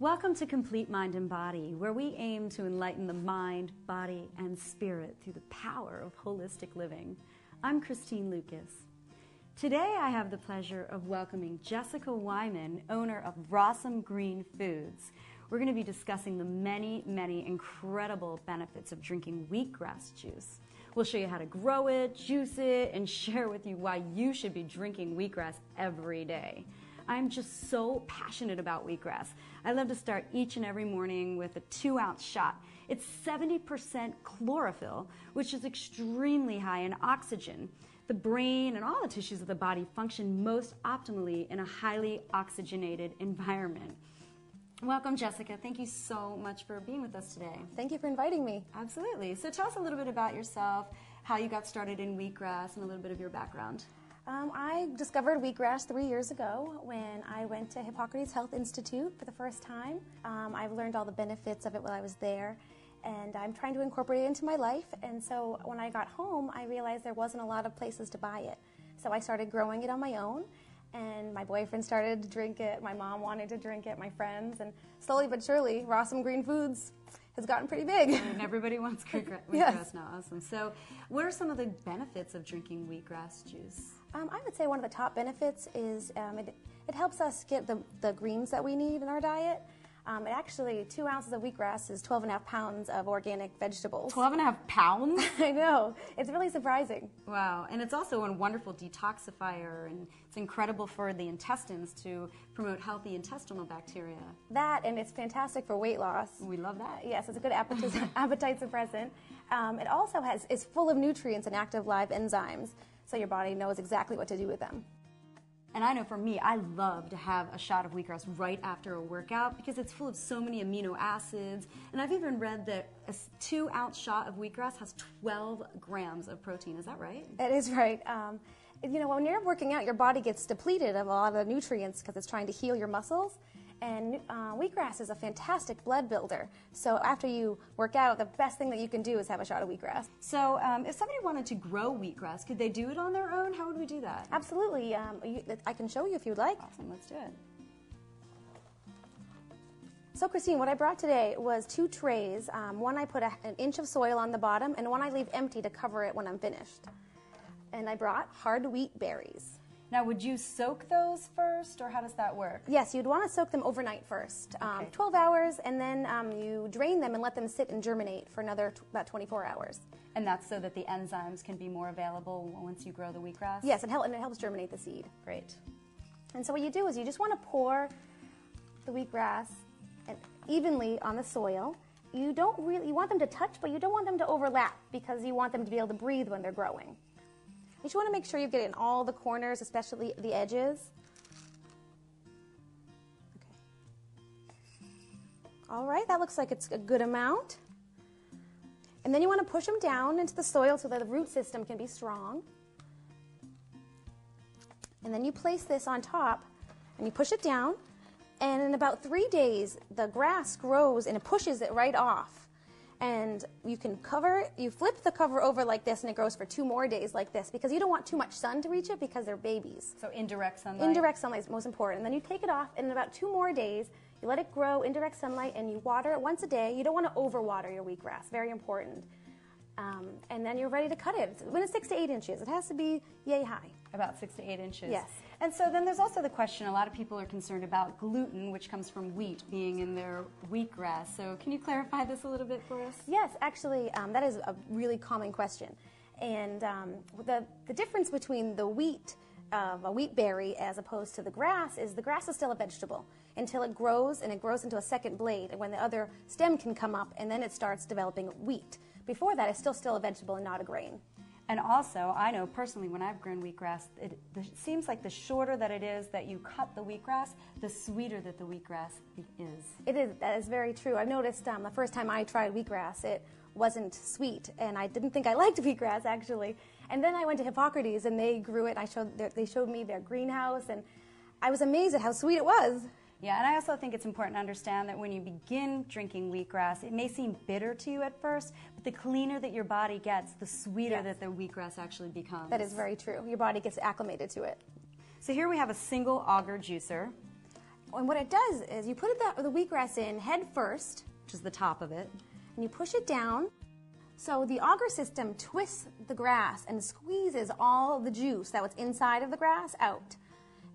Welcome to Complete Mind and Body, where we aim to enlighten the mind, body, and spirit through the power of holistic living. I'm Christine Lucas. Today I have the pleasure of welcoming Jessica Wyman, owner of Rawsome Green Foods. We're going to be discussing the many incredible benefits of drinking wheatgrass juice. We'll show you how to grow it, juice it, and share with you why you should be drinking wheatgrass every day. I'm just so passionate about wheatgrass. I love to start each and every morning with a 2-ounce shot. It's 70% chlorophyll, which is extremely high in oxygen. The brain and all the tissues of the body function most optimally in a highly oxygenated environment. Welcome, Jessica. Thank you so much for being with us today. Thank you for inviting me. Absolutely. So tell us a little bit about yourself, how you got started in wheatgrass, and a little bit of your background. I discovered wheatgrass 3 years ago when I went to Hippocrates Health Institute for the first time. I've learned all the benefits of it while I was there, and I'm trying to incorporate it into my life. And so when I got home, I realized there wasn't a lot of places to buy it. So I started growing it on my own, and my boyfriend started to drink it, my mom wanted to drink it, my friends, and slowly but surely, Rawsome Green Foods has gotten pretty big. And everybody wants wheatgrass Yes. now. Awesome. So what are some of the benefits of drinking wheatgrass juice? I would say one of the top benefits is it helps us get the greens that we need in our diet. It actually, 2 ounces of wheatgrass is 12.5 pounds of organic vegetables. 12.5 pounds? I know. It's really surprising. Wow. And it's also a wonderful detoxifier, and it's incredible for the intestines to promote healthy intestinal bacteria. That, and it's fantastic for weight loss. We love that. Yes, it's a good appetite suppressant. It also is full of nutrients and active live enzymes, so your body knows exactly what to do with them. And I know for me, I love to have a shot of wheatgrass right after a workout because it's full of so many amino acids. And I've even read that a 2-ounce shot of wheatgrass has 12 grams of protein. Is that right? That is right. You know, when you're working out, your body gets depleted of a lot of the nutrients because it's trying to heal your muscles. And wheatgrass is a fantastic blood builder. So after you work out, the best thing that you can do is have a shot of wheatgrass. So if somebody wanted to grow wheatgrass, could they do it on their own? How would we do that? Absolutely. I can show you if you'd like. Awesome. Let's do it. So Christine, what I brought today was 2 trays. One I put an inch of soil on the bottom, and one I leave empty to cover it when I'm finished. And I brought hard wheat berries. Now, would you soak those first, or how does that work? Yes, you'd want to soak them overnight first, Okay. 12 hours, and then you drain them and let them sit and germinate for another about 24 hours. And that's so that the enzymes can be more available once you grow the wheatgrass? Yes, and it helps germinate the seed. Great. And so what you do is you just want to pour the wheatgrass evenly on the soil. You want them to touch, but you don't want them to overlap because you want them to be able to breathe when they're growing. You just want to make sure you get it in all the corners, especially the edges. Okay. All right, that looks like it's a good amount. And then you want to push them down into the soil so that the root system can be strong. And then you place this on top and you push it down. And in about 3 days, the grass grows and it pushes it right off. And you can you flip the cover over like this and it grows for 2 more days like this because you don't want too much sun to reach it because they're babies. So indirect sunlight? Indirect sunlight is most important. And then you take it off and in about 2 more days, you let it grow in direct sunlight and you water it once a day. You don't want to overwater your wheatgrass, very important. And then you're ready to cut it. When it's 6 to 8 inches, it has to be yay high. About 6 to 8 inches. Yes. And so then there's also the question, a lot of people are concerned about gluten, which comes from wheat, being in their wheatgrass. So can you clarify this a little bit for us? Yes, actually, that is a really common question. And the difference between the wheat of a wheat berry as opposed to the grass is still a vegetable until it grows, and it grows into a second blade, and when the other stem can come up, and then it starts developing wheat. Before that, it's still a vegetable and not a grain. And also, I know personally when I've grown wheatgrass, it seems like the shorter that it is that you cut the wheatgrass, the sweeter that the wheatgrass is. It is. That is very true. I've noticed the first time I tried wheatgrass, it wasn't sweet, and I didn't think I liked wheatgrass, actually. And then I went to Hippocrates, and they grew it. They showed me their greenhouse, and I was amazed at how sweet it was. Yeah, and I also think it's important to understand that when you begin drinking wheatgrass, it may seem bitter to you at first, but the cleaner that your body gets, the sweeter that the wheatgrass actually becomes. That is very true. Your body gets acclimated to it. So here we have a single auger juicer. And what it does is you put the wheatgrass in head first, which is the top of it, and you push it down. So the auger system twists the grass and squeezes all the juice that was inside of the grass out.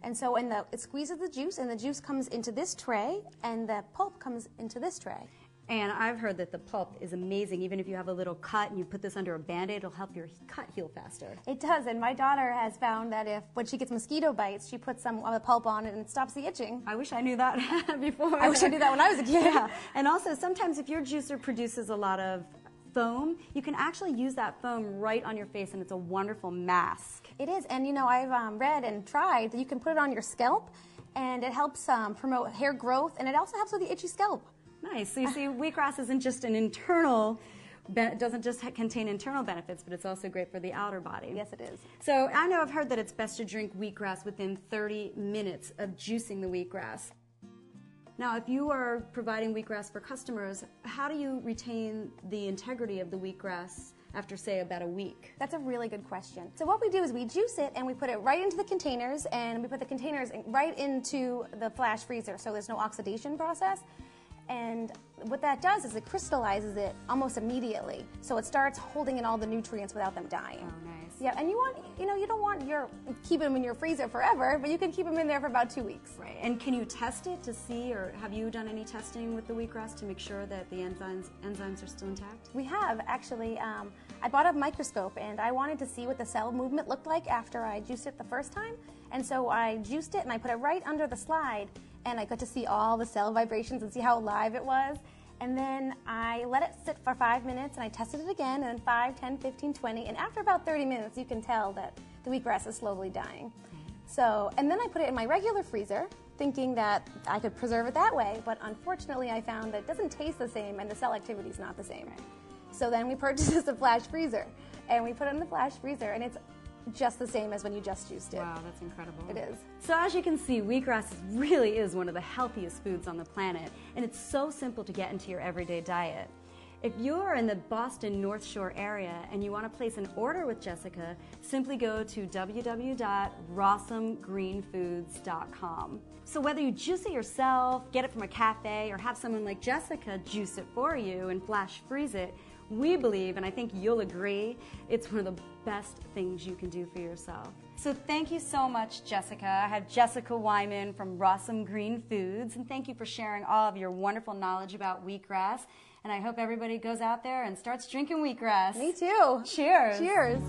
And so it squeezes the juice, and the juice comes into this tray, and the pulp comes into this tray. And I've heard that the pulp is amazing. Even if you have a little cut and you put this under a Band-Aid, it'll help your cut heal faster. It does, and my daughter has found that when she gets mosquito bites, she puts some of the pulp on it and it stops the itching. I wish I knew that before. I wish I knew that when I was a kid. Yeah. And also, sometimes if your juicer produces a lot of foam, you can actually use that foam right on your face, and it's a wonderful mask. It is, and you know, I've read and tried that you can put it on your scalp, and it helps promote hair growth, and it also helps with the itchy scalp. Nice. So you see, wheatgrass isn't just an internal, doesn't just contain internal benefits, but it's also great for the outer body. Yes, it is. So I know I've heard that it's best to drink wheatgrass within 30 minutes of juicing the wheatgrass. Now, if you are providing wheatgrass for customers, how do you retain the integrity of the wheatgrass after, say, about a week? That's a really good question. So what we do is we juice it and we put it right into the containers, and we put the containers right into the flash freezer, so there's no oxidation process. And what that does is it crystallizes it almost immediately, so it starts holding in all the nutrients without them dying. Oh, nice. Yeah, and you don't want keep them in your freezer forever, but you can keep them in there for about 2 weeks. Right. And can you test it to see, or have you done any testing with the wheatgrass to make sure that the enzymes are still intact? We have, actually. I bought a microscope, and I wanted to see what the cell movement looked like after I juiced it the first time. And so I juiced it, and I put it right under the slide, and I got to see all the cell vibrations and see how alive it was. And then I let it sit for 5 minutes, and I tested it again, and then 5, 10, 15, 20. And after about 30 minutes, you can tell that the wheatgrass is slowly dying. So, and then I put it in my regular freezer, thinking that I could preserve it that way. But unfortunately, I found that it doesn't taste the same, and the cell activity is not the same. So then we purchased a flash freezer, and we put it in the flash freezer, and it's just the same as when you just juiced it. Wow, that's incredible. It is. So as you can see, wheatgrass really is one of the healthiest foods on the planet, and it's so simple to get into your everyday diet. If you're in the Boston North Shore area and you want to place an order with Jessica, simply go to www.rawsomegreenfoods.com. So whether you juice it yourself, get it from a cafe, or have someone like Jessica juice it for you and flash freeze it, we believe, and I think you'll agree, it's one of the best things you can do for yourself. So thank you so much, Jessica. I have Jessica Wyman from Rawsome Green Foods, and thank you for sharing all of your wonderful knowledge about wheatgrass. And I hope everybody goes out there and starts drinking wheatgrass. Me too. Cheers. Cheers.